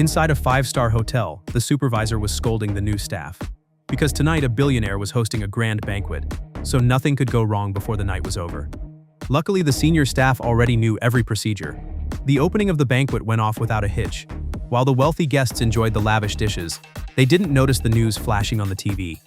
Inside a five-star hotel, the supervisor was scolding the new staff. Because tonight a billionaire was hosting a grand banquet, so nothing could go wrong before the night was over. Luckily, the senior staff already knew every procedure. The opening of the banquet went off without a hitch. While the wealthy guests enjoyed the lavish dishes, they didn't notice the news flashing on the TV.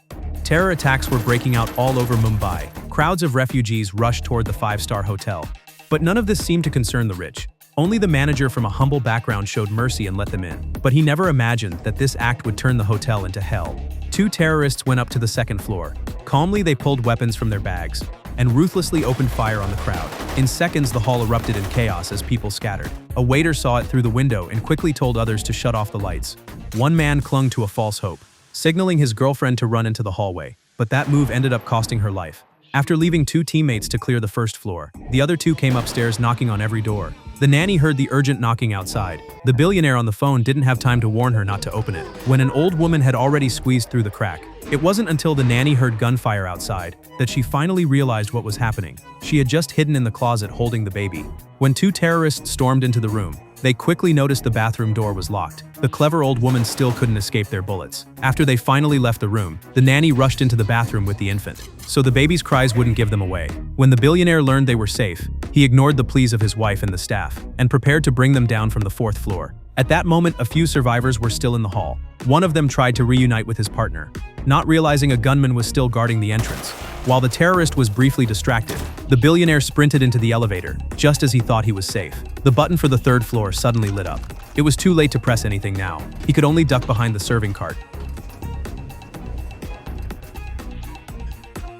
Terror attacks were breaking out all over Mumbai. Crowds of refugees rushed toward the five-star hotel. But none of this seemed to concern the rich. Only the manager from a humble background showed mercy and let them in. But he never imagined that this act would turn the hotel into hell. Two terrorists went up to the second floor. Calmly, they pulled weapons from their bags and ruthlessly opened fire on the crowd. In seconds, the hall erupted in chaos as people scattered. A waiter saw it through the window and quickly told others to shut off the lights. One man clung to a false hope, signaling his girlfriend to run into the hallway. But that move ended up costing her life. After leaving two teammates to clear the first floor, the other two came upstairs knocking on every door. The nanny heard the urgent knocking outside. The billionaire on the phone didn't have time to warn her not to open it, when an old woman had already squeezed through the crack. It wasn't until the nanny heard gunfire outside that she finally realized what was happening. She had just hidden in the closet holding the baby. When two terrorists stormed into the room, they quickly noticed the bathroom door was locked. The clever old woman still couldn't escape their bullets. After they finally left the room, the nanny rushed into the bathroom with the infant, so the baby's cries wouldn't give them away. When the billionaire learned they were safe, he ignored the pleas of his wife and the staff, and prepared to bring them down from the fourth floor. At that moment, a few survivors were still in the hall. One of them tried to reunite with his partner, not realizing a gunman was still guarding the entrance. While the terrorist was briefly distracted, the billionaire sprinted into the elevator, just as he thought he was safe. The button for the third floor suddenly lit up. It was too late to press anything now. He could only duck behind the serving cart.